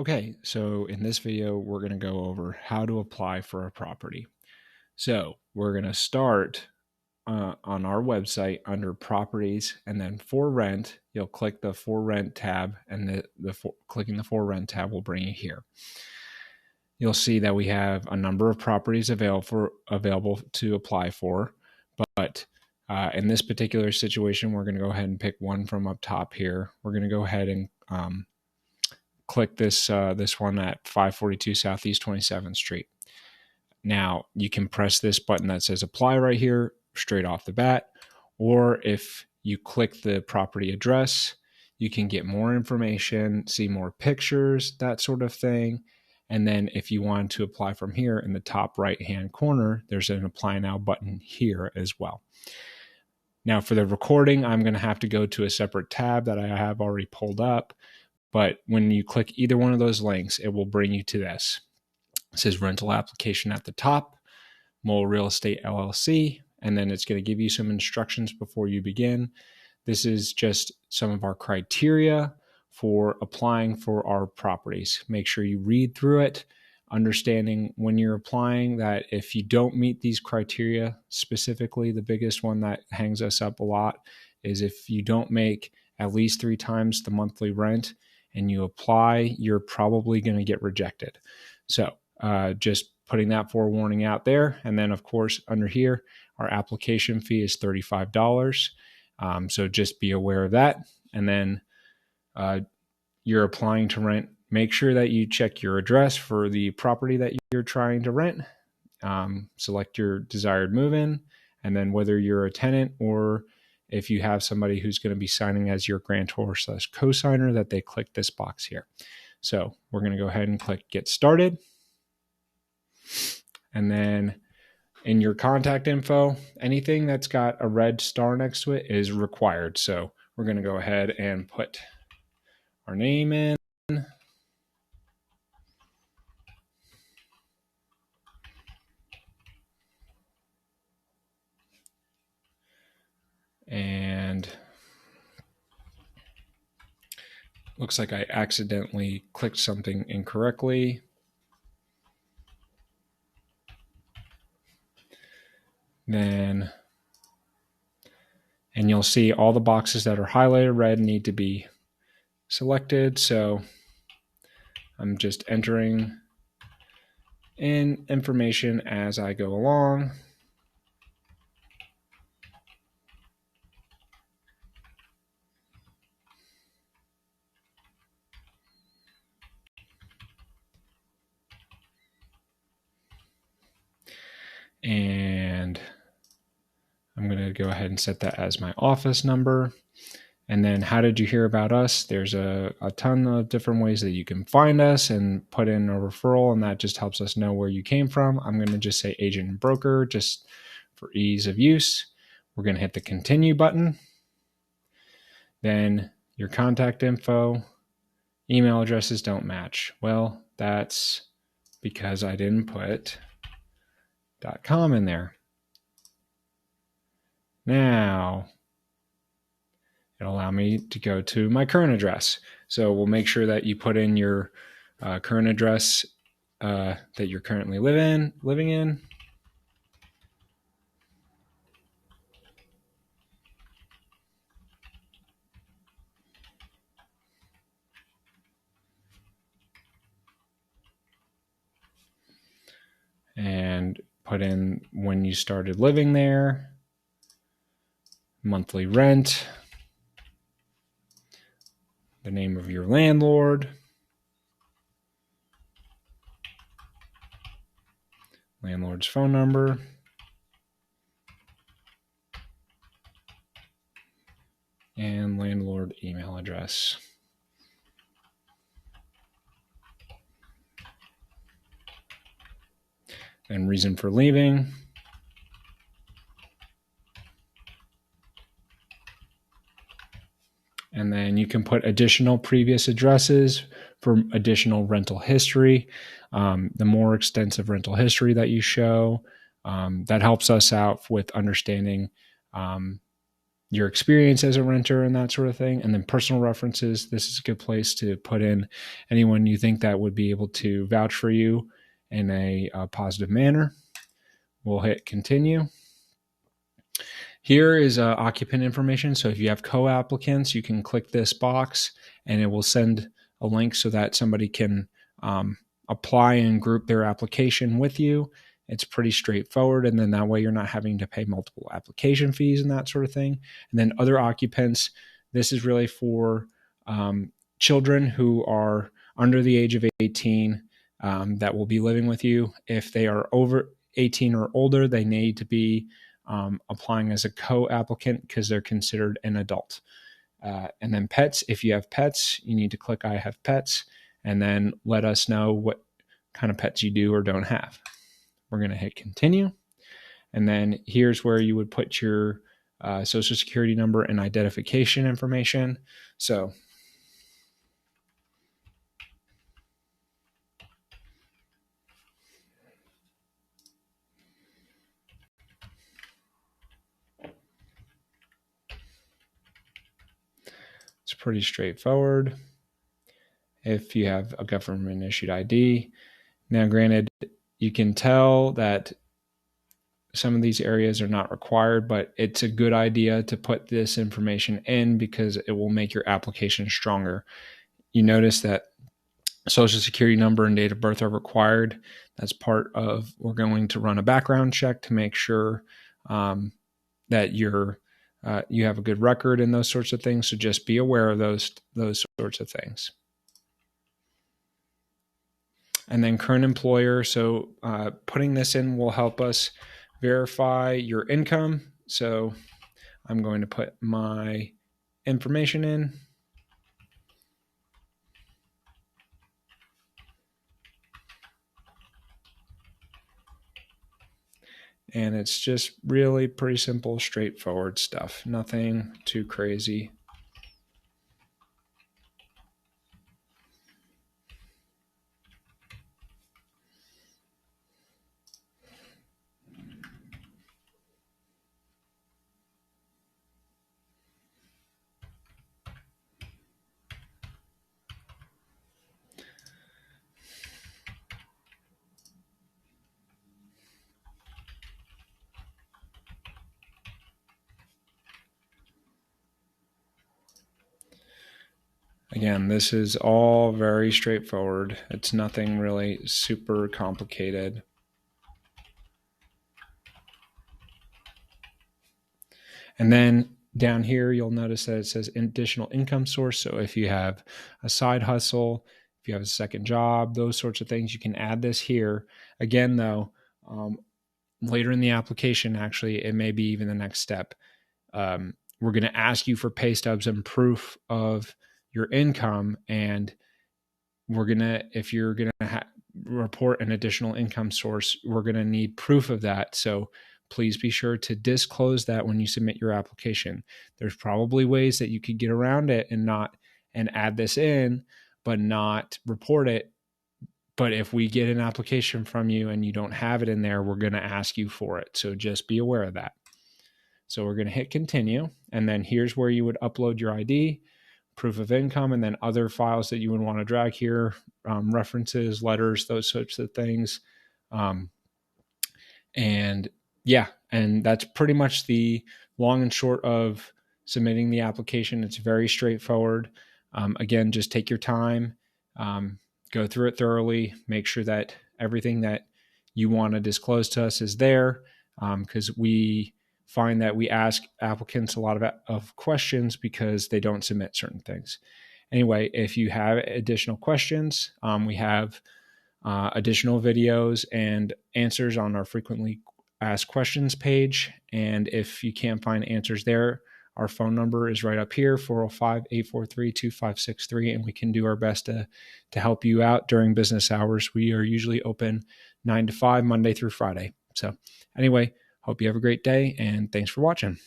Okay, so in this video, we're going to go over how to apply for a property. So we're going to start on our website under properties, and then for rent, you'll click the for rent tab, and clicking the for rent tab will bring you here. You'll see that we have a number of properties available to apply for, but in this particular situation, we're going to go ahead and pick one from up top here. We're going to go ahead and click this one at 542 Southeast 27th Street. Now, you can press this button that says apply right here straight off the bat, or if you click the property address, you can get more information, see more pictures, that sort of thing. And then if you want to apply from here, in the top right-hand corner, there's an apply now button here as well. Now, for the recording, I'm going to have to go to a separate tab that I have already pulled up. But when you click either one of those links, it will bring you to this. It says rental application at the top, Mole Real Estate LLC, and then it's going to give you some instructions before you begin. This is just some of our criteria for applying for our properties. Make sure you read through it, understanding when you're applying that if you don't meet these criteria, specifically the biggest one that hangs us up a lot is if you don't make at least 3 times the monthly rent and you apply, you're probably going to get rejected. So just putting that forewarning out there. And then, of course, under here, our application fee is $35. So just be aware of that. And then you're applying to rent. Make sure that you check your address for the property that you're trying to rent. Select your desired move-in, and then whether you're a tenant or if you have somebody who's going to be signing as your grantor / co-signer, that they click this box here. So we're going to go ahead and click get started. And then in your contact info, anything that's got a red star next to it is required. So we're going to go ahead and put our name in. And looks like I accidentally clicked something incorrectly. And you'll see all the boxes that are highlighted red need to be selected. So I'm just entering in information as I go along. And I'm going to go ahead and set that as my office number. And then how did you hear about us? There's a ton of different ways that you can find us and put in a referral, and that just helps us know where you came from. I'm going to just say agent and broker just for ease of use. We're going to hit the continue button. Then your contact info, email addresses don't match. Well, that's because I didn't put .com in there. Now, it'll allow me to go to my current address. So we'll make sure that you put in your current address that you're currently living in. And put in when you started living there, monthly rent, the name of your landlord, landlord's phone number, and landlord email address. And reason for leaving. And then you can put additional previous addresses for additional rental history. The more extensive rental history that you show, that helps us out with understanding your experience as a renter and that sort of thing. And then personal references. This is a good place to put in anyone you think that would be able to vouch for you in a positive manner. We'll hit continue. Here is occupant information. So if you have co-applicants, you can click this box and it will send a link so that somebody can apply and group their application with you. It's pretty straightforward. And then that way you're not having to pay multiple application fees and that sort of thing. And then other occupants, this is really for children who are under the age of 18 that will be living with you. If they are over 18 or older, they need to be applying as a co-applicant because they're considered an adult. And then pets, if you have pets, you need to click I have pets and then let us know what kind of pets you do or don't have. We're going to hit continue. And then here's where you would put your social security number and identification information. So it's pretty straightforward if you have a government issued ID. Now, granted, you can tell that some of these areas are not required, but it's a good idea to put this information in because it will make your application stronger. You notice that social security number and date of birth are required. That's part of, we're going to run a background check to make sure that you have a good record and those sorts of things. So just be aware of those sorts of things. And then current employer. So putting this in will help us verify your income. So I'm going to put my information in. And it's just really pretty simple, straightforward stuff. Nothing too crazy. Again, this is all very straightforward. It's nothing really super complicated. And then down here, you'll notice that it says additional income source. So if you have a side hustle, if you have a second job, those sorts of things, you can add this here. Again, though, later in the application, actually, it may be even the next step. We're going to ask you for pay stubs and proof of your income, and we're going to, if you're going to report an additional income source, we're going to need proof of that. So please be sure to disclose that when you submit your application. There's probably ways that you could get around it and add this in, but not report it. But if we get an application from you and you don't have it in there, we're going to ask you for it. So just be aware of that. So we're going to hit continue. And then here's where you would upload your ID, proof of income, and then other files that you would want to drag here, references, letters, those sorts of things. And that's pretty much the long and short of submitting the application. It's very straightforward. Again, just take your time, go through it thoroughly, make sure that everything that you want to disclose to us is there, because we find that we ask applicants a lot of questions because they don't submit certain things. Anyway, if you have additional questions, we have additional videos and answers on our frequently asked questions page. And if you can't find answers there, our phone number is right up here, 405-843-2563, and we can do our best to help you out during business hours. We are usually open 9 to 5, Monday through Friday. So anyway, hope you have a great day, and thanks for watching.